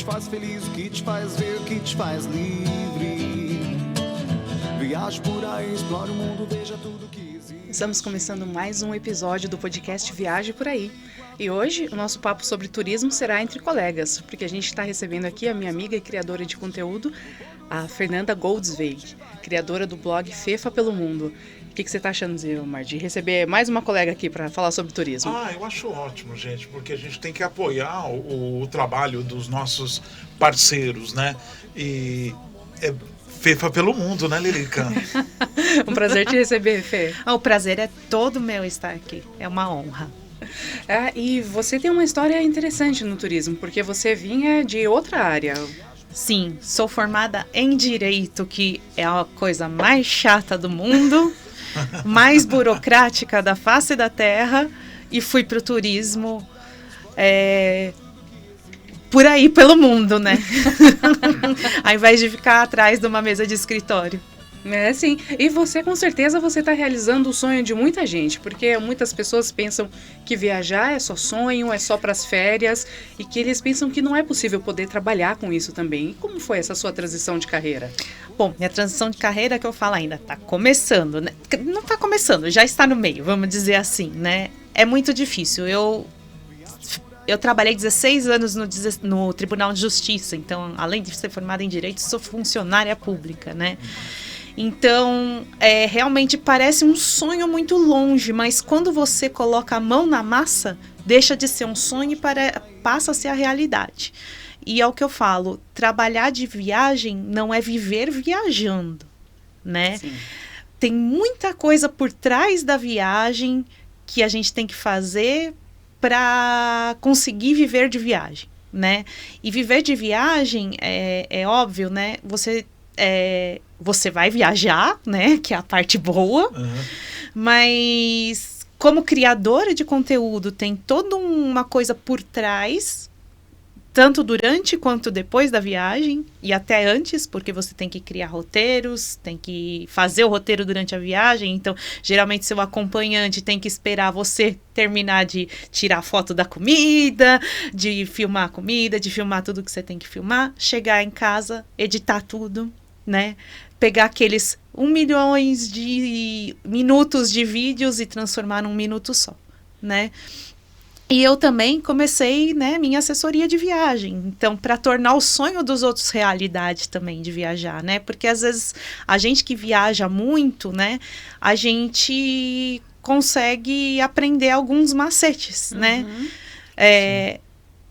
faz feliz, o que te faz ver, o que te faz livre. Viaje por aí, explore o mundo, veja tudo que existe. Estamos começando mais um episódio do podcast Viaje por Aí. E hoje o nosso papo sobre turismo será entre colegas, porque a gente está recebendo aqui a minha amiga e criadora de conteúdo, a Fernanda Goldsweig, criadora do blog Fefa pelo Mundo. O que você está achando, Zilmar, de receber mais uma colega aqui para falar sobre turismo? Eu acho ótimo, gente, porque a gente tem que apoiar o trabalho dos nossos parceiros, né? E é Fefa pelo Mundo, né, Lilica? Um prazer te receber, Fê. O prazer é todo meu estar aqui, é uma honra. E você tem uma história interessante no turismo, porque você vinha de outra área. Sim, sou formada em Direito, que é a coisa mais chata do mundo, mais burocrática da face da terra, e fui para o turismo por aí, pelo mundo, né? Ao invés de ficar atrás de uma mesa de escritório. Sim. E você, com certeza, você está realizando o sonho de muita gente, porque muitas pessoas pensam que viajar é só sonho, é só para as férias, e que eles pensam que não é possível poder trabalhar com isso também. E como foi essa sua transição de carreira? Bom, minha transição de carreira, que eu falo ainda, está começando, né? Não está começando, já está no meio, vamos dizer assim, né? É muito difícil. Eu trabalhei 16 anos no Tribunal de Justiça, então, além de ser formada em Direito, sou funcionária pública, né? Então, realmente parece um sonho muito longe, mas quando você coloca a mão na massa, deixa de ser um sonho e passa a ser a realidade. E é o que eu falo, trabalhar de viagem não é viver viajando, né? Sim. Tem muita coisa por trás da viagem que a gente tem que fazer para conseguir viver de viagem, né? E viver de viagem é óbvio, né? Você vai viajar, né? Que é a parte boa. Uhum. Mas como criadora de conteúdo, tem toda uma coisa por trás, tanto durante quanto depois da viagem, e até antes, porque você tem que criar roteiros, tem que fazer o roteiro durante a viagem. Então, geralmente, seu acompanhante tem que esperar você terminar de tirar foto da comida, de filmar a comida, de filmar tudo que você tem que filmar, chegar em casa, editar tudo, né? Pegar aqueles 1 milhão de minutos de vídeos e transformar num minuto só, né? E eu também comecei, né, minha assessoria de viagem. Então, para tornar o sonho dos outros realidade também de viajar, né? Porque às vezes a gente que viaja muito, né, a gente consegue aprender alguns macetes, né?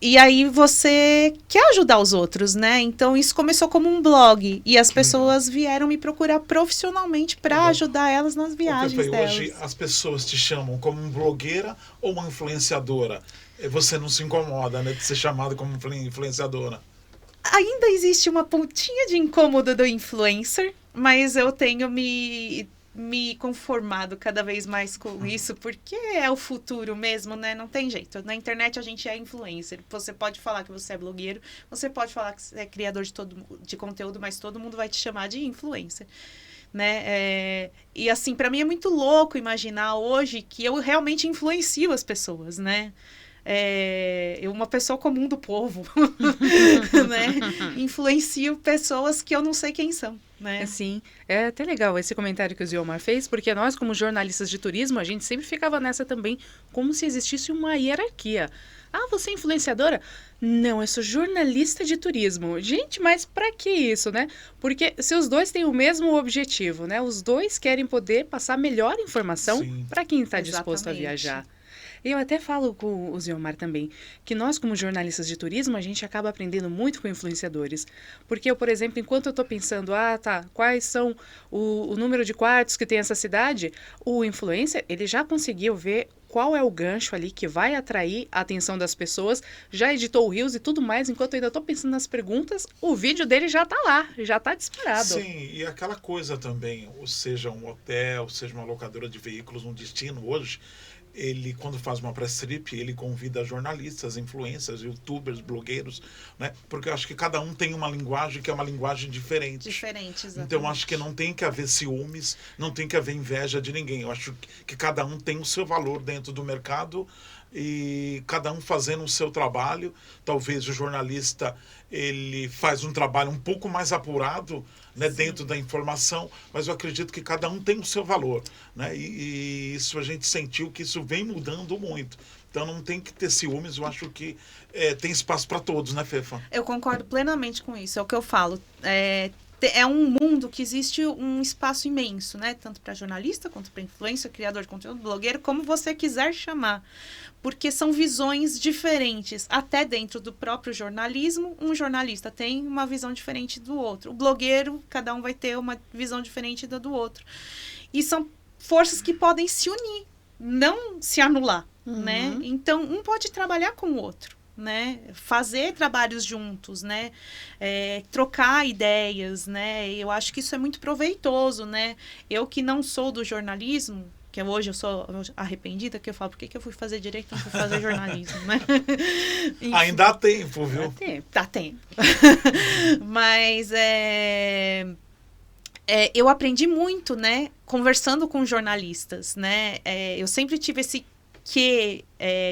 E aí você quer ajudar os outros, né? Então isso começou como um blog e as pessoas vieram me procurar profissionalmente para ajudar elas nas viagens delas. Hoje as pessoas te chamam como uma blogueira ou uma influenciadora? Você não se incomoda, né, de ser chamada como influenciadora? Ainda existe uma pontinha de incômodo do influencer, mas eu tenho me conformado cada vez mais com isso, porque é o futuro mesmo, né? Não tem jeito. Na internet a gente é influencer. Você pode falar que você é blogueiro, você pode falar que você é criador de conteúdo, mas todo mundo vai te chamar de influencer, né? E assim, para mim é muito louco imaginar hoje que eu realmente influencio as pessoas, né? Uma pessoa comum do povo, né? Influencio pessoas que eu não sei quem são, né? Sim, é até legal esse comentário que o Zilmar fez, porque nós, como jornalistas de turismo, a gente sempre ficava nessa também, como se existisse uma hierarquia. Você é influenciadora? Não, eu sou jornalista de turismo. Gente, mas pra que isso, né? Porque se os dois têm o mesmo objetivo, né? Os dois querem poder passar melhor informação para quem está disposto a viajar. Eu até falo com o Zilmar também, que nós, como jornalistas de turismo, a gente acaba aprendendo muito com influenciadores. Porque eu, por exemplo, enquanto eu estou pensando, quais são o número de quartos que tem essa cidade, o influencer, ele já conseguiu ver qual é o gancho ali que vai atrair a atenção das pessoas, já editou o Reels e tudo mais, enquanto eu ainda estou pensando nas perguntas, o vídeo dele já está lá, já está disparado. Sim, e aquela coisa também, ou seja um hotel, seja uma locadora de veículos, um destino hoje, ele, quando faz uma press trip, ele convida jornalistas, influencers, youtubers, blogueiros, né? Porque eu acho que cada um tem uma linguagem que é uma linguagem diferente. Diferente, exatamente. Então, eu acho que não tem que haver ciúmes, não tem que haver inveja de ninguém. Eu acho que cada um tem o seu valor dentro do mercado, e cada um fazendo o seu trabalho. Talvez o jornalista ele faz um trabalho um pouco mais apurado, né, dentro da informação, mas eu acredito que cada um tem o seu valor, né? E isso a gente sentiu que isso vem mudando muito. Então não tem que ter ciúmes, eu acho que tem espaço para todos, né, Fefa? Eu concordo plenamente com isso, é o que eu falo. É um mundo que existe um espaço imenso, né? Tanto para jornalista, quanto para influencer, criador de conteúdo, blogueiro, como você quiser chamar. Porque são visões diferentes. Até dentro do próprio jornalismo, um jornalista tem uma visão diferente do outro. O blogueiro, cada um vai ter uma visão diferente da do outro. E são forças que podem se unir, não se anular, né? Então, um pode trabalhar com o outro, né? Fazer trabalhos juntos, né? Trocar ideias, né? Eu acho que isso é muito proveitoso, né? Eu que não sou do jornalismo, que hoje eu sou arrependida, que eu falo, por que eu fui fazer direito e não fui fazer jornalismo, né? Ainda há tempo, viu? Dá tempo. Mas eu aprendi muito, né? Conversando com jornalistas, né? Eu sempre tive esse quê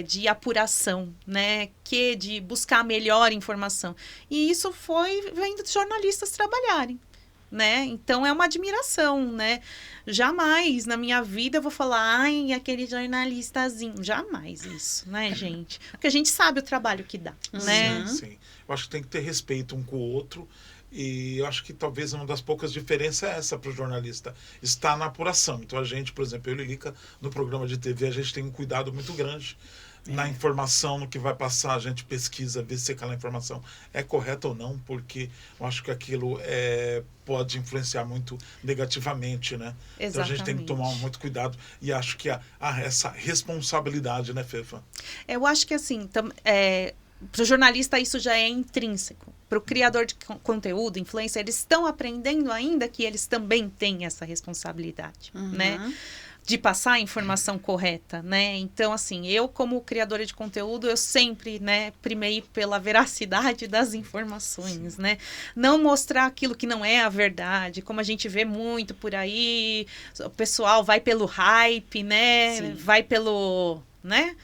de apuração, né? Quê de buscar a melhor informação. E isso foi vendo os jornalistas trabalharem, né? Então é uma admiração, né? Jamais na minha vida eu vou falar, ai, aquele jornalistazinho. Jamais isso, né, gente? Porque a gente sabe o trabalho que dá, né? Sim. Eu acho que tem que ter respeito um com o outro. E eu acho que talvez uma das poucas diferenças é essa para o jornalista, está na apuração. Então a gente, por exemplo, eu e Lilica, no programa de TV, a gente tem um cuidado muito grande na informação, no que vai passar, a gente pesquisa, vê se aquela informação é correta ou não, porque eu acho que aquilo pode influenciar muito negativamente, né? Exatamente. Então a gente tem que tomar muito cuidado e acho que há essa responsabilidade, né, Fefa? Eu acho que assim, para o jornalista isso já é intrínseco. Para o criador de conteúdo, influencer, eles estão aprendendo ainda que eles também têm essa responsabilidade, né? De passar a informação correta, né? Então, assim, eu como criadora de conteúdo, eu sempre, né, primei pela veracidade das informações, né? Não mostrar aquilo que não é a verdade, como a gente vê muito por aí, o pessoal vai pelo hype, né? Sim. Vai pelo, né?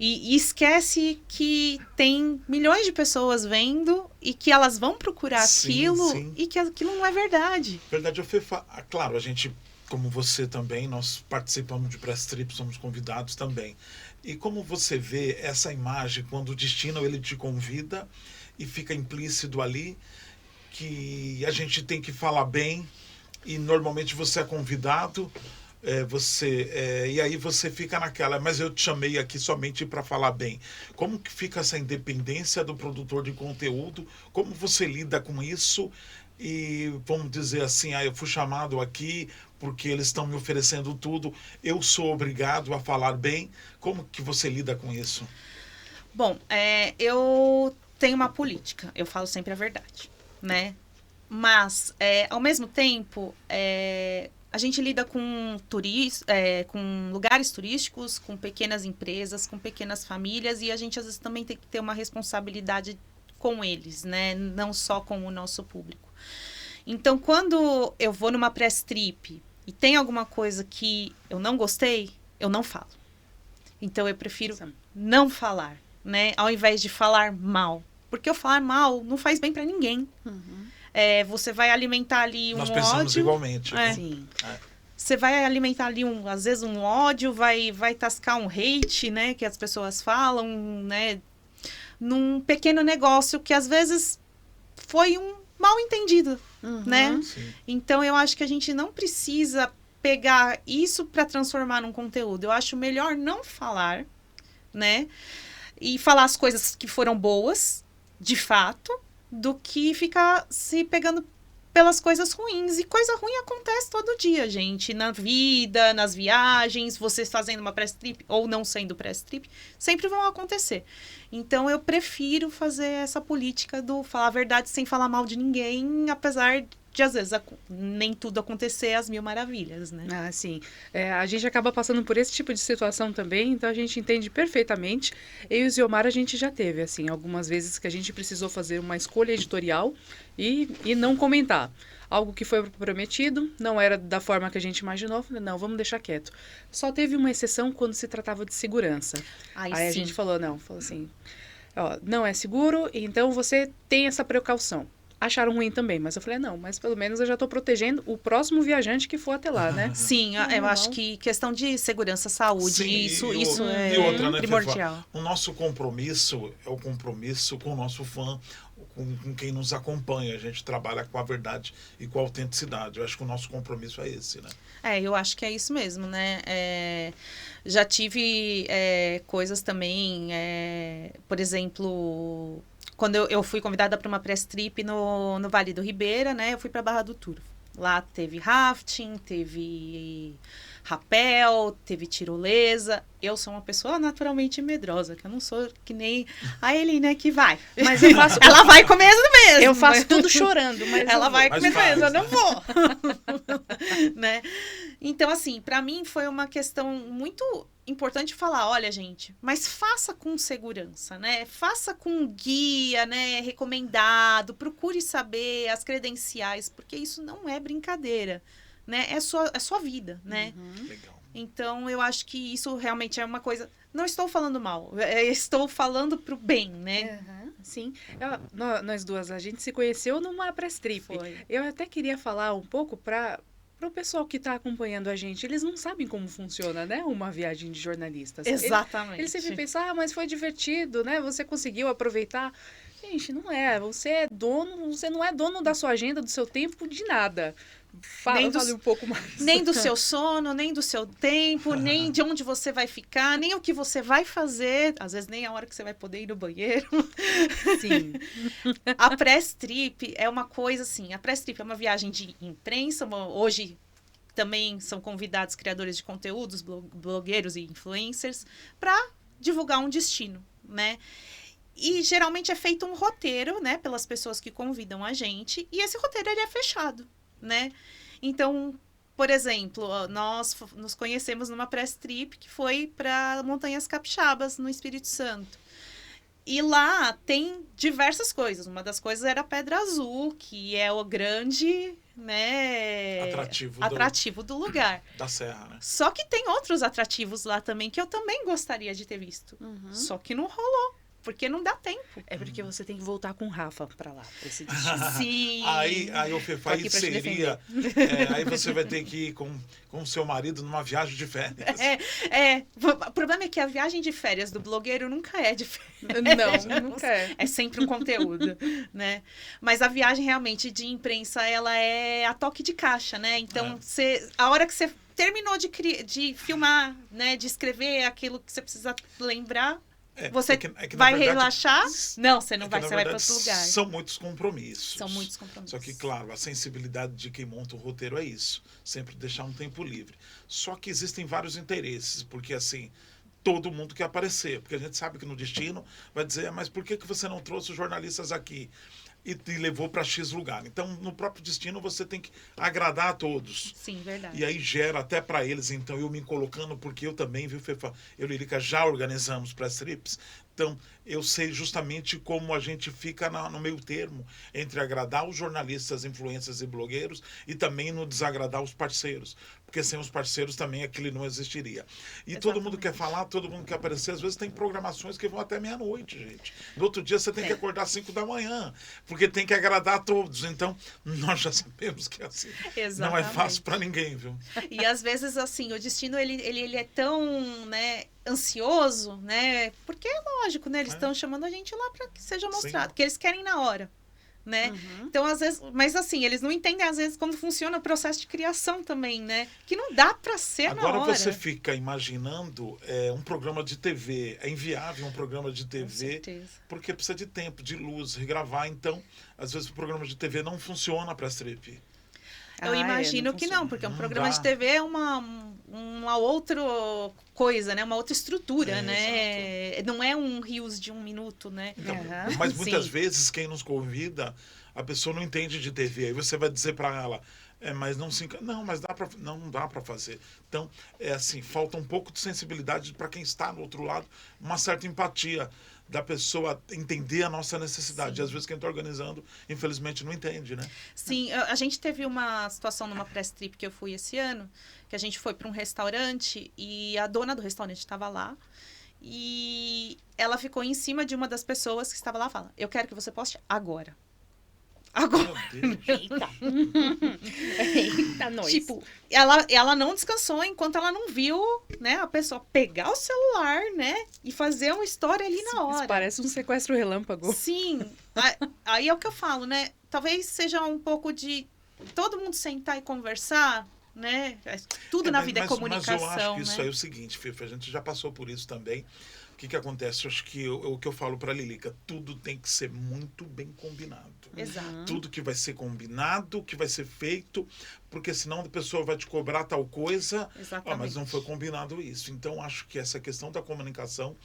E esquece que tem milhões de pessoas vendo e que elas vão procurar aquilo e que aquilo não é verdade. Verdade, Fefa, claro, a gente, como você também, nós participamos de Press Trip, somos convidados também. E como você vê essa imagem, quando o destino ele te convida e fica implícito ali, que a gente tem que falar bem e normalmente você é convidado, e aí você fica naquela, mas eu te chamei aqui somente para falar bem. Como que fica essa independência do produtor de conteúdo? Como você lida com isso? E vamos dizer assim, eu fui chamado aqui porque eles estão me oferecendo tudo, eu sou obrigado a falar bem. Como que você lida com isso? Bom, eu tenho uma política, eu falo sempre a verdade, né? Mas, ao mesmo tempo, a gente lida com lugares turísticos, com pequenas empresas, com pequenas famílias, e a gente às vezes também tem que ter uma responsabilidade com eles, né? Não só com o nosso público. Então, quando eu vou numa press trip e tem alguma coisa que eu não gostei, eu não falo. Então, eu prefiro não falar, né? Ao invés de falar mal. Porque eu falar mal não faz bem pra ninguém. Você vai alimentar ali um ódio. Nós pensamos igualmente. Sim. Você vai alimentar ali, às vezes, um ódio, vai tascar um hate, né? Que as pessoas falam, né? Num pequeno negócio que, às vezes, foi um mal entendido, né? Sim. Então, eu acho que a gente não precisa pegar isso para transformar num conteúdo. Eu acho melhor não falar, né? E falar as coisas que foram boas, de fato, do que ficar se pegando pelas coisas ruins. E coisa ruim acontece todo dia, gente. Na vida, nas viagens, vocês fazendo uma press trip ou não sendo press trip, sempre vão acontecer. Então, eu prefiro fazer essa política do falar a verdade sem falar mal de ninguém, apesar de, às vezes, nem tudo acontecer às mil maravilhas, né? Ah, sim. A gente acaba passando por esse tipo de situação também, então a gente entende perfeitamente. Eu e o Ziomar, a gente já teve, assim, algumas vezes que a gente precisou fazer uma escolha editorial e não comentar. algo que foi prometido, não era da forma que a gente imaginou, falei, não, vamos deixar quieto. Só teve uma exceção quando se tratava de segurança. Aí a gente falou assim, ó, não é seguro, então você tem essa precaução. Acharam ruim também, mas eu falei, não, mas pelo menos eu já estou protegendo o próximo viajante que for até lá, né? Sim, eu acho que questão de segurança, saúde, Sim, isso é e outra, né, primordial. Fefa? O nosso compromisso é o compromisso com o nosso fã, com quem nos acompanha. A gente trabalha com a verdade e com a autenticidade. Eu acho que o nosso compromisso é esse, né? Eu acho que é isso mesmo, né? Já tive coisas também, por exemplo, quando eu fui convidada para uma press trip no Vale do Ribeira, né? Eu fui para Barra do Turvo. Lá teve rafting, teve rapel, teve tirolesa. Eu sou uma pessoa naturalmente medrosa, que eu não sou que nem a Eli, né, que vai. Mas eu faço... Ela vai com medo mesmo. Eu faço tudo chorando, mas ela vai com medo mesmo, eu né? não vou. Né? Então, assim, para mim foi uma questão muito importante falar, olha, gente, mas faça com segurança, né? Faça com guia, né, recomendado, procure saber as credenciais, porque isso não é brincadeira, né? É sua vida, né? Legal. Então, eu acho que isso realmente é uma coisa... Não estou falando mal, estou falando pro bem, né? Sim. Nós duas, a gente se conheceu numa press trip. Foi. Eu até queria falar um pouco para o pessoal que está acompanhando a gente. Eles não sabem como funciona, né? Uma viagem de jornalistas. Exatamente. Eles sempre pensam, mas foi divertido, né? Você conseguiu aproveitar. Gente, não é. Você não é dono da sua agenda, do seu tempo, de nada. Fale um pouco mais. Nem do seu sono, nem do seu tempo, nem de onde você vai ficar, nem o que você vai fazer. Às vezes nem a hora que você vai poder ir no banheiro. Sim. A press trip é uma coisa assim. A press trip é uma viagem de imprensa. Hoje também são convidados criadores de conteúdos, blogueiros e influencers, para divulgar um destino, né? E geralmente é feito um roteiro, né, pelas pessoas que convidam a gente. E esse roteiro ele é fechado, né? Então, por exemplo, nós nos conhecemos numa press trip que foi para Montanhas Capixabas, no Espírito Santo. E lá tem diversas coisas. Uma das coisas era a Pedra Azul, que é o grande, né, atrativo do lugar. Da Serra, né? Só que tem outros atrativos lá também que eu também gostaria de ter visto. Só que não rolou. Porque não dá tempo. É porque você tem que voltar com o Rafa pra lá, pra esse destino. Sim. Aí o Fefa, aí seria... aí você vai ter que ir com o seu marido numa viagem de férias. O problema é que a viagem de férias do blogueiro nunca é de férias. Não, nunca é. É sempre um conteúdo, né? Mas a viagem realmente de imprensa, ela é a toque de caixa, né? Então, a hora que você terminou de filmar, né? De escrever aquilo que você precisa lembrar... Você vai verdade, relaxar? Não, você não vai, você vai para outro lugar. São muitos compromissos. São muitos compromissos. Só que, claro, a sensibilidade de quem monta o roteiro é isso. Sempre deixar um tempo livre. Só que existem vários interesses, porque assim, todo mundo quer aparecer. Porque a gente sabe que no destino vai dizer, mas por que você não trouxe os jornalistas aqui? E levou para X lugar. Então, no próprio destino, você tem que agradar a todos. Sim, verdade. E aí gera até para eles, então, eu me colocando, porque eu também, viu, Fefa? Eu e Lirica já organizamos press trips. Então, eu sei justamente como a gente fica no meio termo entre agradar os jornalistas, influencers e blogueiros e também no desagradar os parceiros. Porque sem os parceiros também aquilo não existiria. E Exatamente. Todo mundo quer falar, todo mundo quer aparecer. Às vezes tem programações que vão até meia-noite, gente. No outro dia você tem que acordar às 5 da manhã, porque tem que agradar a todos. Então, nós já sabemos que é assim. Exatamente. Não é fácil para ninguém, viu? E às vezes, assim, o destino, ele é tão, né, ansioso, né? Porque é lógico, né? Eles estão chamando a gente lá para que seja mostrado, porque eles querem na hora, né? Então, às vezes, mas assim, eles não entendem às vezes como funciona o processo de criação também, né? Que não dá para ser agora, na hora. Você fica imaginando um programa de TV, é inviável um programa de TV, com certeza. Porque precisa de tempo, de luz, regravar, então, às vezes o programa de TV não funciona para strip. Eu imagino que não, porque um programa de TV é uma outra coisa, né? Uma outra estrutura, né? Exato. Não é um rios de 1 minuto, né? Então, mas muitas vezes quem nos convida, a pessoa não entende de TV. Aí você vai dizer para ela, mas mas não dá para fazer. Então, é assim, falta um pouco de sensibilidade para quem está no outro lado, uma certa empatia da pessoa entender a nossa necessidade. Sim. E às vezes quem está organizando, infelizmente, não entende, né? Sim, a gente teve uma situação numa press trip que eu fui esse ano, que a gente foi para um restaurante e a dona do restaurante estava lá. E ela ficou em cima de uma das pessoas que estava lá e fala: eu quero que você poste agora. Agora. Meu Deus. Eita. Eita, nós. Tipo, ela não descansou enquanto ela não viu, né, a pessoa pegar o celular, né, e fazer uma história ali na Isso hora. parece um sequestro relâmpago. Sim. Aí é o que eu falo, né? Talvez seja um pouco de todo mundo sentar e conversar, né? Tudo na vida é comunicação, mas eu acho que né? isso aí é o seguinte, Fifa, a gente já passou por isso também. O que acontece? Eu acho que o que eu falo para Lilica, tudo tem que ser muito bem combinado. Exato. Tudo que vai ser combinado, que vai ser feito, porque senão a pessoa vai te cobrar tal coisa, Exatamente. mas não foi combinado isso. Então, acho que essa questão da comunicação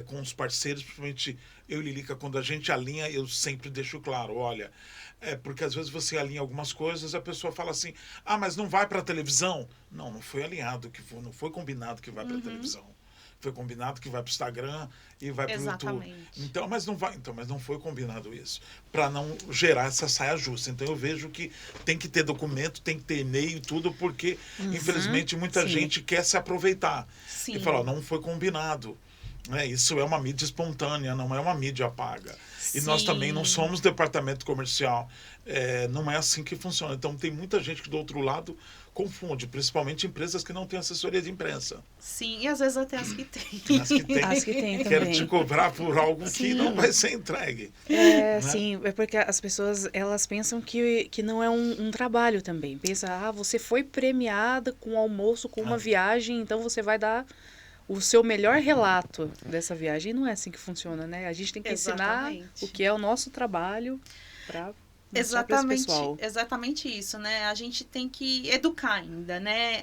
com os parceiros, principalmente eu e Lilica, quando a gente alinha, eu sempre deixo claro, olha, porque às vezes você alinha algumas coisas, a pessoa fala assim, mas não vai para a televisão. Não foi alinhado, não foi combinado que vai para a televisão. Foi combinado que vai para o Instagram e vai para o YouTube. Então, mas não foi combinado isso. Para não gerar essa saia justa. Então, eu vejo que tem que ter documento, tem que ter e-mail, tudo, porque, infelizmente, muita gente quer se aproveitar. Sim. E fala, não foi combinado. Isso é uma mídia espontânea, não é uma mídia paga. E nós também não somos departamento comercial. Não é assim que funciona. Então, tem muita gente que, do outro lado, confunde, principalmente empresas que não têm assessoria de imprensa. Sim, e às vezes até as que têm. As que têm. As que têm Quero também. te cobrar por algo que não vai ser entregue. Sim, é porque as pessoas, elas pensam que não é um trabalho também. Pensa, você foi premiada com almoço, com uma viagem, então você vai dar o seu melhor relato dessa viagem. E não é assim que funciona, né? A gente tem que ensinar o que é o nosso trabalho para Exatamente isso, né? A gente tem que educar ainda, né?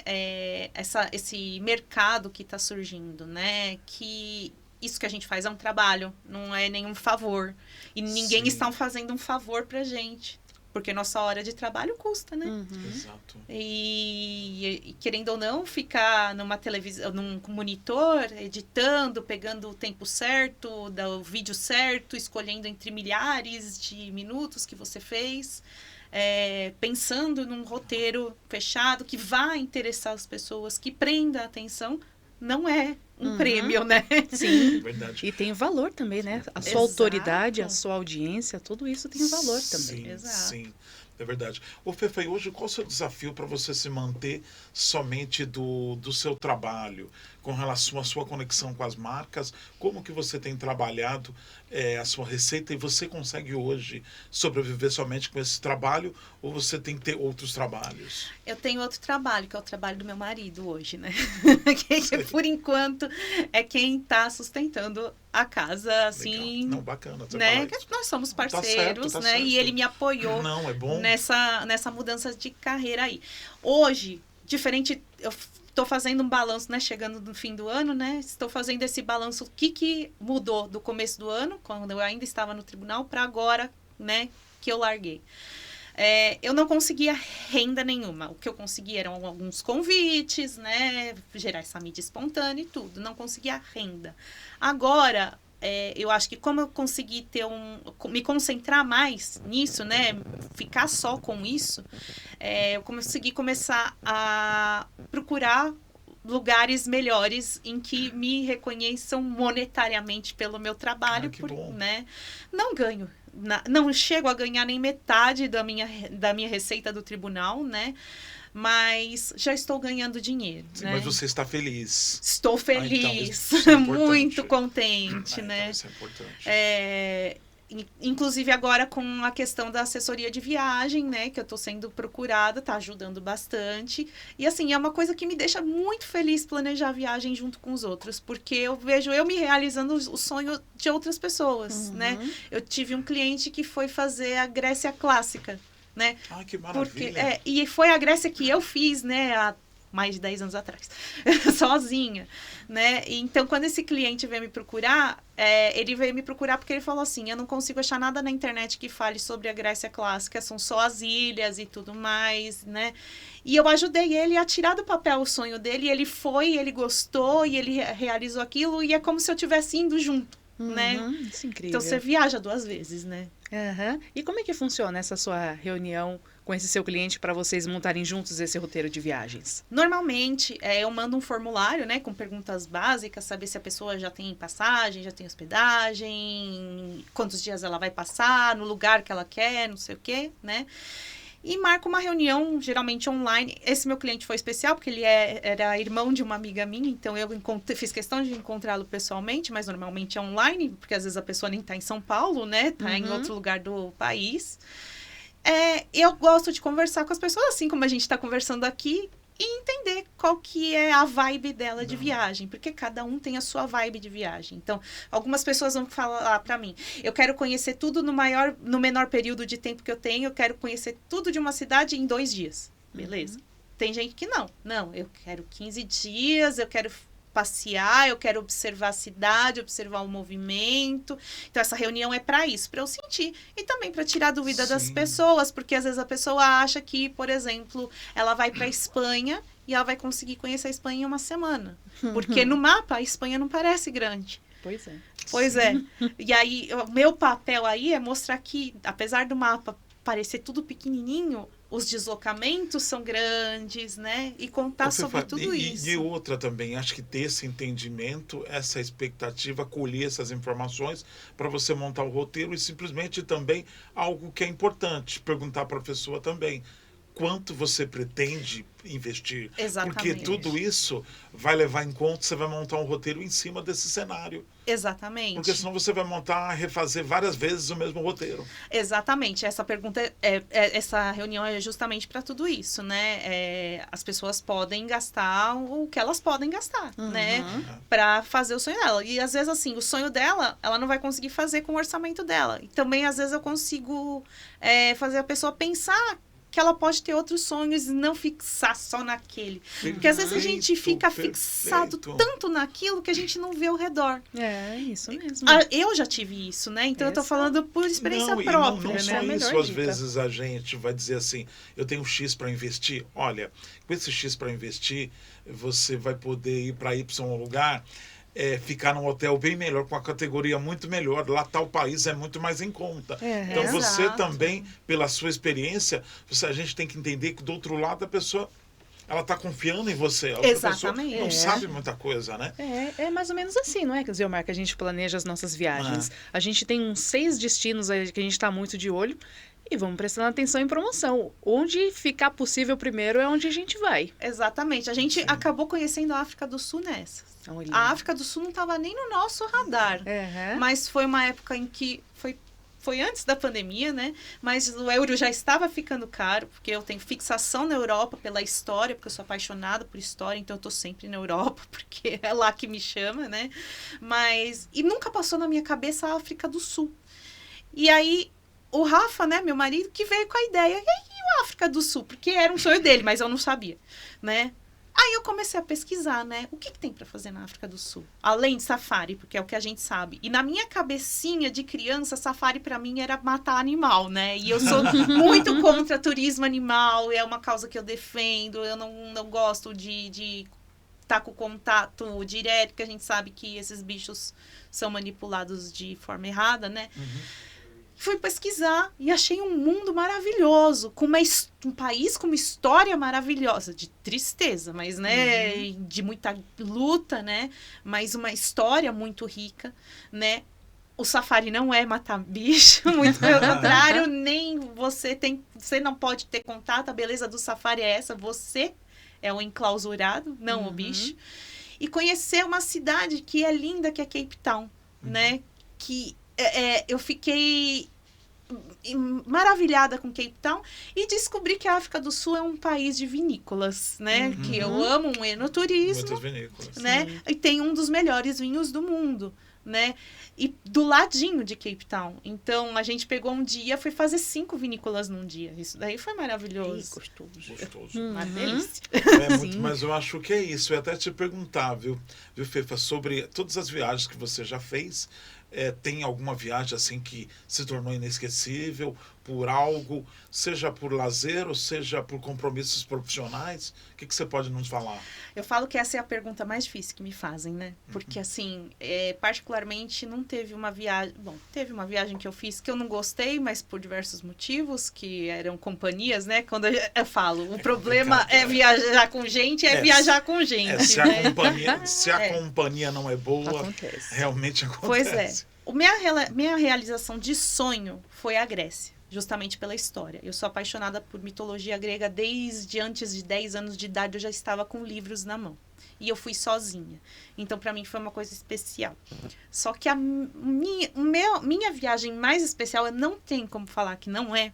Esse mercado que está surgindo, né? Que isso que a gente faz é um trabalho, não é nenhum favor. E ninguém está fazendo um favor pra gente. Porque nossa hora de trabalho custa, né? Exato. E querendo ou não, ficar numa televisão, num monitor, editando, pegando o tempo certo, o vídeo certo, escolhendo entre milhares de minutos que você fez, pensando num roteiro fechado que vá interessar as pessoas, que prenda a atenção, não é um prêmio, né? Sim, verdade. E tem valor também, né? A sua autoridade, a sua audiência, tudo isso tem valor também. Sim, é verdade. Ô, Fefa, e hoje qual o seu desafio para você se manter somente do seu trabalho, com relação à sua conexão com as marcas? Como que você tem trabalhado a sua receita e você consegue hoje sobreviver somente com esse trabalho ou você tem que ter outros trabalhos? Eu tenho outro trabalho, que é o trabalho do meu marido hoje, né? Que por enquanto é quem está sustentando a casa, assim. Legal. Não, bacana. Né? Nós somos parceiros, tá né? certo. E ele me apoiou é bom. nessa mudança de carreira aí. Hoje, diferente, eu estou fazendo um balanço, né? Chegando no fim do ano, né? Estou fazendo esse balanço, o que mudou do começo do ano, quando eu ainda estava no tribunal, para agora, né? Que eu larguei. Eu não conseguia renda nenhuma. O que eu conseguia eram alguns convites, né? Gerar essa mídia espontânea e tudo. Não conseguia renda. Agora, eu acho que como eu consegui me concentrar mais nisso, né? Ficar só com isso, eu consegui começar a procurar lugares melhores em que me reconheçam monetariamente pelo meu trabalho. Que bom. Né? Não ganho. Não chego a ganhar nem metade da minha receita do tribunal, né? Mas já estou ganhando dinheiro. Sim, né? Mas você está feliz. Estou feliz, então, isso é muito contente, né? Então isso é importante. Inclusive agora com a questão da assessoria de viagem, né? Que eu estou sendo procurada, está ajudando bastante. E assim, é uma coisa que me deixa muito feliz planejar a viagem junto com os outros. Porque eu vejo eu me realizando o sonho de outras pessoas, né? Eu tive um cliente que foi fazer a Grécia Clássica, né? Que maravilha. E foi a Grécia que eu fiz, né? Há mais de 10 anos atrás, sozinha, né? Então, quando esse cliente veio me procurar, ele veio me procurar porque ele falou assim, eu não consigo achar nada na internet que fale sobre a Grécia Clássica, são só as ilhas e tudo mais, né? E eu ajudei ele a tirar do papel o sonho dele, e ele foi, ele gostou, e ele realizou aquilo, e é como se eu tivesse indo junto, né? Isso é incrível. Então você viaja 2 vezes, né? Aham. E como é que funciona essa sua reunião com esse seu cliente para vocês montarem juntos esse roteiro de viagens? Normalmente, eu mando um formulário, né, com perguntas básicas, saber se a pessoa já tem passagem, já tem hospedagem, quantos dias ela vai passar, no lugar que ela quer, não sei o quê, né? E marco uma reunião, geralmente online. Esse meu cliente foi especial, porque ele era irmão de uma amiga minha, então eu fiz questão de encontrá-lo pessoalmente, mas normalmente é online, porque às vezes a pessoa nem está em São Paulo, né? Está em outro lugar do país. Eu gosto de conversar com as pessoas, assim como a gente está conversando aqui, e entender qual que é a vibe dela de viagem, porque cada um tem a sua vibe de viagem. Então, algumas pessoas vão falar para mim, eu quero conhecer tudo no menor período de tempo que eu tenho, eu quero conhecer tudo de uma cidade em 2 dias. Beleza. Tem gente que não, eu quero 15 dias, eu quero passear, eu quero observar a cidade, observar o movimento. Então, essa reunião é para isso, para eu sentir. E também para tirar dúvida das pessoas, porque às vezes a pessoa acha que, por exemplo, ela vai para a Espanha e ela vai conseguir conhecer a Espanha em 1 semana. Porque no mapa, a Espanha não parece grande. Pois é. E aí, o meu papel aí é mostrar que, apesar do mapa parecer tudo pequenininho, os deslocamentos são grandes, né? E contar sobre tudo isso. E outra também, acho que ter esse entendimento, essa expectativa, colher essas informações para você montar o roteiro e simplesmente também algo que é importante, perguntar para a pessoa também. Quanto você pretende investir? Exatamente. Porque tudo isso vai levar em conta, você vai montar um roteiro em cima desse cenário. Exatamente. Porque senão você vai refazer várias vezes o mesmo roteiro. Exatamente. Essa pergunta, essa reunião é justamente para tudo isso, né? As pessoas podem gastar o que elas podem gastar, né? Para fazer o sonho dela. E às vezes, assim, o sonho dela, ela não vai conseguir fazer com o orçamento dela. E também, às vezes, eu consigo fazer a pessoa pensar que ela pode ter outros sonhos e não fixar só naquele. Porque às vezes a gente fica fixado tanto naquilo que a gente não vê ao redor. É, isso mesmo. Eu já tive isso, né? Então eu tô falando por experiência própria, não né? só isso, às vezes a gente vai dizer assim, eu tenho X para investir. Olha, com esse X para investir, você vai poder ir para Y lugar, ficar num hotel bem melhor, com a categoria muito melhor. Lá tal país é muito mais em conta. Então você também, pela sua experiência, a gente tem que entender que do outro lado a pessoa, ela está confiando em você. A outra pessoa não sabe muita coisa, né? É mais ou menos assim, não é, Zilmar, que a gente planeja as nossas viagens. A gente tem uns 6 destinos aí que a gente está muito de olho e vamos prestando atenção em promoção. Onde ficar possível primeiro é onde a gente vai. Exatamente. A gente acabou conhecendo a África do Sul nessa. A África do Sul não estava nem no nosso radar. Mas foi uma época em que foi antes da pandemia, né? Mas o euro já estava ficando caro, porque eu tenho fixação na Europa pela história, porque eu sou apaixonada por história, então eu tô sempre na Europa, porque é lá que me chama, né? E nunca passou na minha cabeça a África do Sul. E aí, o Rafa, né, meu marido, que veio com a ideia, e a África do Sul? Porque era um sonho dele, mas eu não sabia, né? Aí eu comecei a pesquisar, né? O que tem para fazer na África do Sul? Além de safari, porque é o que a gente sabe. E na minha cabecinha de criança, safari para mim era matar animal, né? E eu sou muito contra turismo animal, é uma causa que eu defendo. Eu não gosto de estar com contato direto, porque a gente sabe que esses bichos são manipulados de forma errada, né? Fui pesquisar e achei um mundo maravilhoso, com um país com uma história maravilhosa, de tristeza, mas, né, de muita luta, né, mas uma história muito rica, né. O safari não é matar bicho, muito pelo contrário, nem você não pode ter contato, a beleza do safari é essa, você é o enclausurado, não o bicho. E conhecer uma cidade que é linda, que é Cape Town, né, que eu fiquei maravilhada com Cape Town e descobri que a África do Sul é um país de vinícolas, né? Que eu amo um enoturismo. Muitas vinícolas. Né? E tem um dos melhores vinhos do mundo, né? E do ladinho de Cape Town. Então, a gente pegou um dia, foi fazer 5 vinícolas num dia. Isso daí foi maravilhoso. Gostoso. Uma delícia. Mas eu acho que é isso. Eu ia até te perguntar, viu, Fefa, sobre todas as viagens que você já fez, tem alguma viagem assim que se tornou inesquecível por algo, seja por lazer ou seja por compromissos profissionais? O que você pode nos falar? Eu falo que essa é a pergunta mais difícil que me fazem, né? Porque, assim, particularmente não teve uma viagem... Bom, teve uma viagem que eu fiz que eu não gostei, mas por diversos motivos, que eram companhias, né? Quando eu falo, o problema é viajar com gente, viajar com gente, se né? se a companhia não é boa, Acontece. realmente acontece. Pois é. Minha realização de sonho foi a Grécia. Justamente pela história. Eu sou apaixonada por mitologia grega desde antes de 10 anos de idade, eu já estava com livros na mão. E eu fui sozinha. Então, para mim, foi uma coisa especial. Só que a minha viagem mais especial, não tem como falar que não é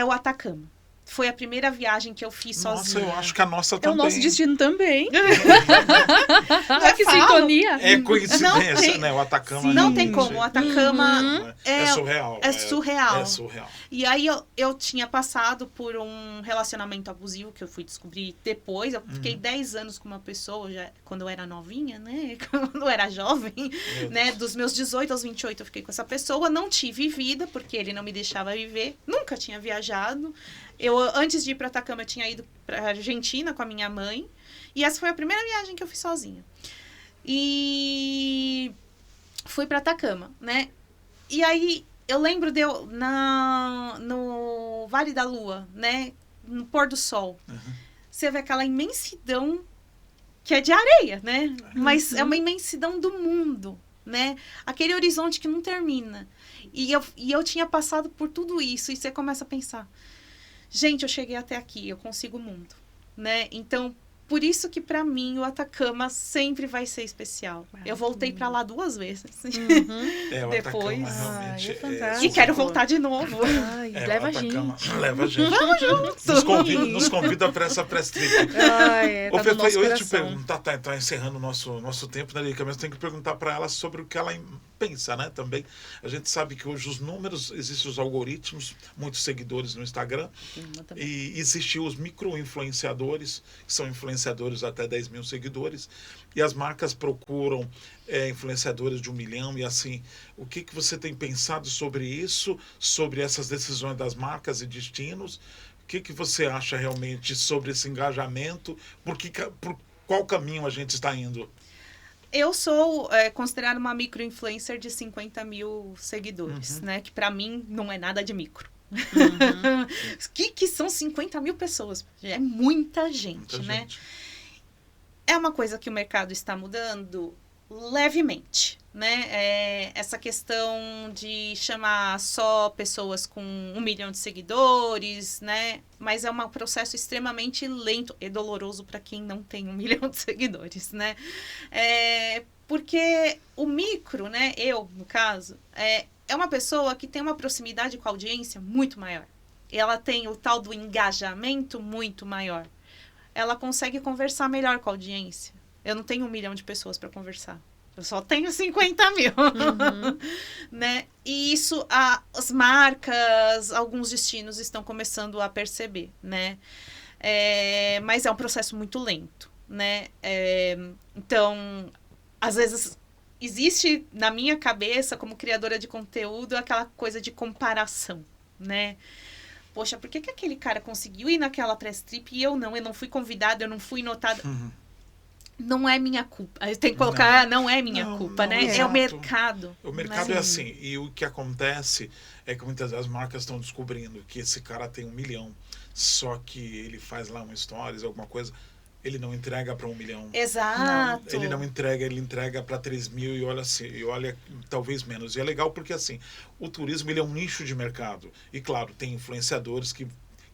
o Atacama. Foi a primeira viagem que eu fiz sozinha. Nossa, eu acho que a nossa É também. o nosso destino também. Não Que sintonia. É coincidência, Não tem- né? O Atacama. Não tem realmente como. O Atacama é surreal. é surreal. É surreal. E aí eu tinha passado por um relacionamento abusivo que eu fui descobrir depois. Eu fiquei 10 anos com uma pessoa, já, quando eu era novinha, né? Quando eu era jovem, né? Dos meus 18 aos 28 eu fiquei com essa pessoa. Não tive vida, porque ele não me deixava viver. Nunca tinha viajado. Antes de ir para Atacama, eu tinha ido para Argentina com a minha mãe. E essa foi a primeira viagem que eu fiz sozinha. E fui para Atacama, né? E aí eu lembro no Vale da Lua, né? No pôr do sol. Você vê aquela imensidão que é de areia, né? Mas é uma imensidão do mundo, né? Aquele horizonte que não termina. E eu tinha passado por tudo isso. E você começa a pensar, gente, eu cheguei até aqui, eu consigo o mundo, né? Então, por isso que pra mim o Atacama sempre vai ser especial. Eu voltei pra lá 2 vezes. O Depois. Atacama realmente é fantástico. E quero voltar de novo. Ai, leva o a gente. Atacama leva a gente. Vamos juntos. Nos convida para essa press trip. Ai, tá Ô, no Pepe, nosso eu ia te coração. perguntar, tá encerrando o nosso tempo, né, Lica? Mas tem que perguntar para ela sobre o que ela pensa, né, também. A gente sabe que hoje os números, existem os algoritmos, muitos seguidores no Instagram, e existem os micro-influenciadores, que são influenciadores até 10 mil seguidores, e as marcas procuram influenciadores de 1 milhão, e assim, o que você tem pensado sobre isso, sobre essas decisões das marcas e destinos? O que você acha realmente sobre esse engajamento? Por qual caminho a gente está indo? Eu sou considerada uma micro-influencer de 50 mil seguidores, né? Que pra mim não é nada de micro. que são 50 mil pessoas? É muita gente, né? É uma coisa que o mercado está mudando levemente, né? Essa questão de chamar só pessoas com 1 milhão de seguidores, né? Mas é um processo extremamente lento e doloroso para quem não tem 1 milhão de seguidores, né? Porque o micro, né? Eu, no caso, é uma pessoa que tem uma proximidade com a audiência muito maior. Ela tem o tal do engajamento muito maior. Ela consegue conversar melhor com a audiência. Eu não tenho 1 milhão de pessoas para conversar. Eu só tenho 50 mil. Né? E isso as marcas, alguns destinos estão começando a perceber, né? Mas é um processo muito lento, né? Então, às vezes, existe na minha cabeça, como criadora de conteúdo, aquela coisa de comparação, né? Poxa, por que aquele cara conseguiu ir naquela press trip e eu não? Eu não fui convidada, eu não fui notada. Não é minha culpa. Tem que colocar, não é minha culpa, né? É o mercado. O mercado é assim. E o que acontece é que muitas vezes as marcas estão descobrindo que esse cara tem 1 milhão, só que ele faz lá um stories, alguma coisa, ele não entrega para 1 milhão. Exato. Ele não entrega, ele entrega para 3 mil e olha assim, e olha talvez menos. E é legal porque assim, o turismo ele é um nicho de mercado. E claro, tem influenciadores que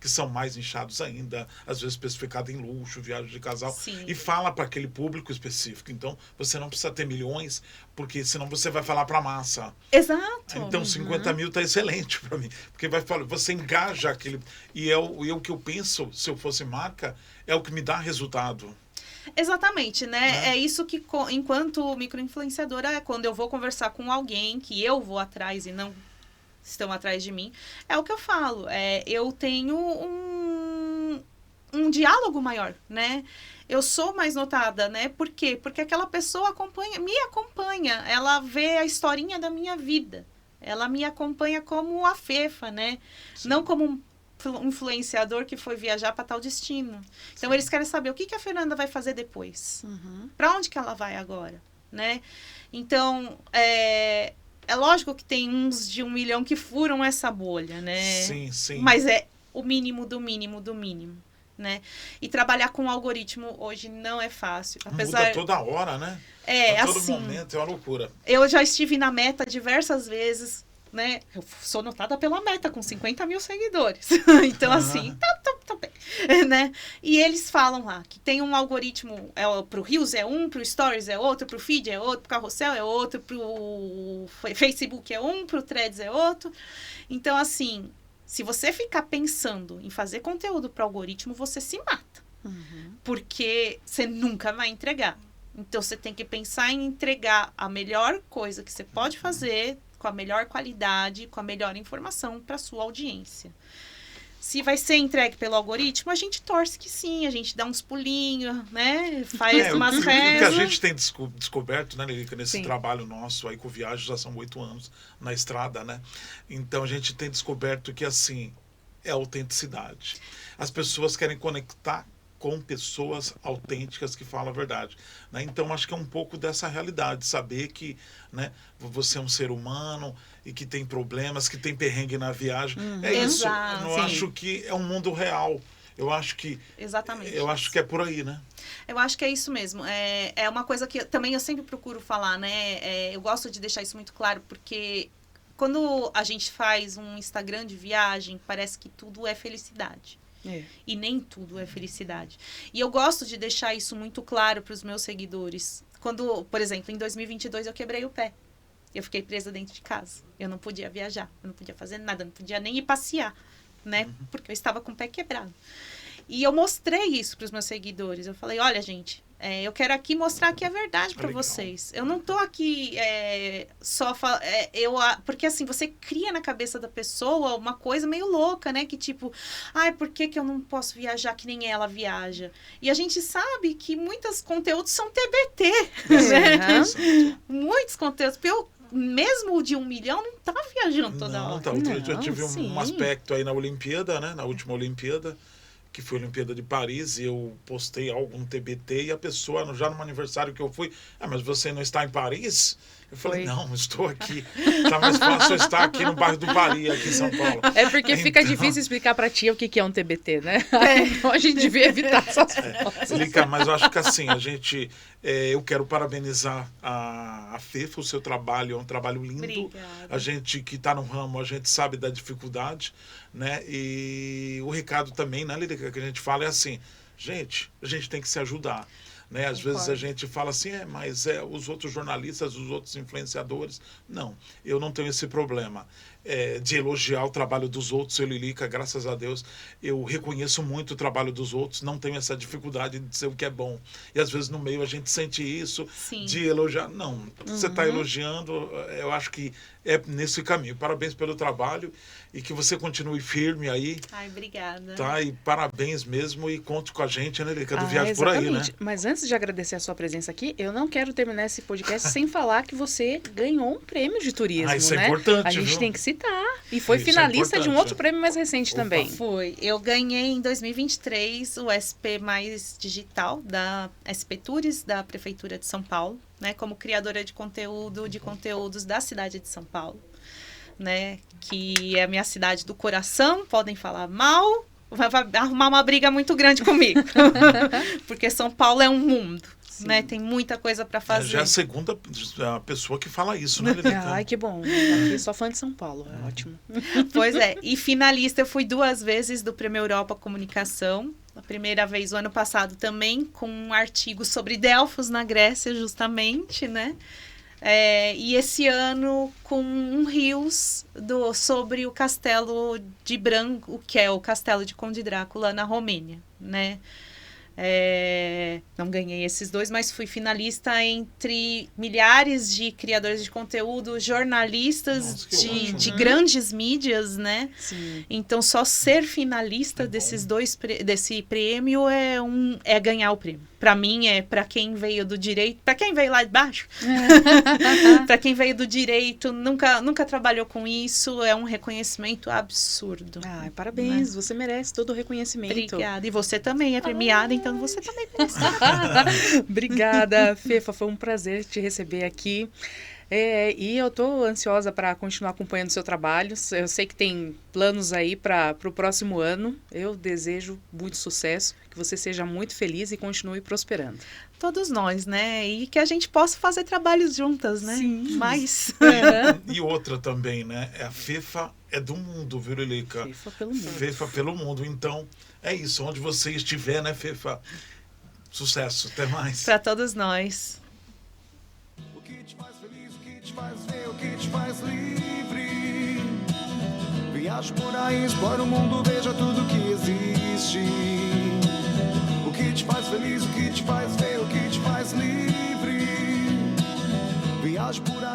são mais nichados ainda, às vezes especificado em luxo, viagem de casal, Sim. e fala para aquele público específico. Então, você não precisa ter milhões, porque senão você vai falar para a massa. Exato. Então, 50 mil tá excelente para mim, porque vai falar, você engaja aquele... E o que eu penso, se eu fosse marca, é o que me dá resultado. Exatamente, né? É isso que, enquanto micro-influenciadora, quando eu vou conversar com alguém, que eu vou atrás e não estão atrás de mim, é o que eu falo. Eu tenho um um diálogo maior, né? Eu sou mais notada, né? Por quê? Porque aquela pessoa me acompanha, ela vê a historinha da minha vida. Ela me acompanha como a Fefa, né? Sim. Não como um influenciador que foi viajar para tal destino. Então, eles querem saber o que a Fernanda vai fazer depois. Para onde que ela vai agora, né? Então, é lógico que tem uns de 1 milhão que furam essa bolha, né? Sim, sim. Mas é o mínimo do mínimo do mínimo, né? E trabalhar com algoritmo hoje não é fácil. Apesar... Muda toda hora, né? É, a todo assim, momento, é uma loucura. eu já estive na Meta diversas vezes, né? Eu sou notada pela Meta, com 50 mil seguidores. Então, assim, tá bem, né? E eles falam lá que tem um algoritmo, pro Reels é um, pro Stories é outro, pro Feed é outro, pro Carrossel é outro, pro Facebook é um, pro Threads é outro. Então, assim, se você ficar pensando em fazer conteúdo pro algoritmo, você se mata. Porque você nunca vai entregar. Então, você tem que pensar em entregar a melhor coisa que você pode fazer, com a melhor qualidade, com a melhor informação para sua audiência. Se vai ser entregue pelo algoritmo, a gente torce que sim, a gente dá uns pulinhos, né? Faz umas o que rezas. a gente tem descoberto, né, Lilica, nesse Sim. trabalho nosso aí com Viagem, já são 8 anos na estrada, né? Então a gente tem descoberto que, assim, é autenticidade. As pessoas querem conectar com pessoas autênticas que falam a verdade, né? Então acho que é um pouco dessa realidade, saber que, né, você é um ser humano e que tem problemas, que tem perrengue na viagem. É isso. Exato, Eu não sim. acho que é um mundo real. Eu acho que Exatamente. eu acho que é por aí, né? Eu acho que é isso mesmo. É uma coisa que também eu sempre procuro falar, né? Eu gosto de deixar isso muito claro, porque quando a gente faz um Instagram de viagem, parece que tudo é felicidade. E nem tudo é felicidade. E eu gosto de deixar isso muito claro para os meus seguidores. Quando, por exemplo, em 2022 eu quebrei o pé. Eu fiquei presa dentro de casa. Eu não podia viajar, eu não podia fazer nada, eu não podia nem ir passear, né? Porque eu estava com o pé quebrado. E eu mostrei isso para os meus seguidores. Eu falei, olha, gente, eu quero aqui mostrar aqui a verdade para Legal. vocês. Eu não tô aqui só... porque assim, você cria na cabeça da pessoa uma coisa meio louca, né? Que tipo, ai, por que eu não posso viajar que nem ela viaja? E a gente sabe que muitos conteúdos são TBT, né? Muitos conteúdos. Porque mesmo o de 1 milhão não tá viajando toda hora. Tá. Outro dia eu Não, tive sim. um aspecto aí na Olimpíada, né? Na última Olimpíada, que foi a Olimpíada de Paris, e eu postei algum TBT e a pessoa, já no aniversário que eu fui, mas você não está em Paris? Eu falei, não, estou aqui. Tá mais fácil eu estar aqui no bairro do Paris, aqui em São Paulo. É porque fica Então, difícil explicar pra tia o que é um TBT, né? Então a gente devia evitar essas fotos. Lica, mas eu acho que assim, a gente... eu quero parabenizar a Fefa, o seu trabalho é um trabalho lindo. Obrigada. A gente que está no ramo, a gente sabe da dificuldade, né? E o recado também, né, Lírica, que a gente fala é assim, gente, a gente tem que se ajudar. Né? Às vezes a gente fala assim, mas os outros jornalistas, os outros influenciadores. Não, eu não tenho esse problema de elogiar o trabalho dos outros, eu, Lilica, graças a Deus, eu reconheço muito o trabalho dos outros, não tenho essa dificuldade de dizer o que é bom. E às vezes no meio a gente sente isso, Sim. de elogiar. Não, você está elogiando, eu acho que é nesse caminho. Parabéns pelo trabalho e que você continue firme aí. Ai, obrigada. Tá? E parabéns mesmo e conte com a gente, né, Lilica, do Viagem por Aí, né? Mas antes de agradecer a sua presença aqui, eu não quero terminar esse podcast sem falar que você ganhou um prêmio de turismo, Isso né? é importante, A gente viu? tem que citar. E foi Isso é finalista de um importante, outro prêmio mais recente Opa. também. Foi. Eu ganhei em 2023 o SP Mais Digital da SP Tours, da Prefeitura de São Paulo, né? Como criadora de conteúdos da cidade de São Paulo, né? Que é a minha cidade do coração, podem falar mal, vai arrumar uma briga muito grande comigo. Porque São Paulo é um mundo, né? Tem muita coisa para fazer. Já é a segunda pessoa que fala isso, né, Lilica? Ai, que bom. Aqui sou fã de São Paulo, é ótimo. Pois é. E finalista eu fui 2 vezes do Prêmio Europa Comunicação. A primeira vez, o ano passado, também, com um artigo sobre Delfos na Grécia, justamente, né? E esse ano com um Reels sobre o castelo de Bran, que é o castelo de Conde Drácula na Romênia, né? Não ganhei esses 2, mas fui finalista entre milhares de criadores de conteúdo, jornalistas Nossa, que de ótimo. grandes mídias, né? Sim. Então, só ser finalista É desses bom. desse prêmio é ganhar o prêmio. Para mim, para quem veio do direito, para quem veio lá de baixo, para quem veio do direito, nunca trabalhou com isso, é um reconhecimento absurdo. Ai, parabéns, você merece todo o reconhecimento. Obrigada. E você também é premiada, então você também merece. Obrigada, Fefa. Foi um prazer te receber aqui. E eu tô ansiosa para continuar acompanhando o seu trabalho. Eu sei que tem planos aí para o próximo ano. Eu desejo muito sucesso, que você seja muito feliz e continue prosperando. Todos nós, né? E que a gente possa fazer trabalhos juntas, né? Sim. Mas E outra também, né? A Fefa é do mundo, viu, Lilica? Fefa pelo mundo. Fefa pelo mundo. Então, é isso. Onde você estiver, né, Fefa? Sucesso. Até mais. para todos nós. O que te faz feliz, o que te faz ver, o que te faz livre. Viaje por aí, explore o mundo, veja tudo que existe. O que te faz feliz, o que te faz ver, o que te faz livre. Viaje por aí.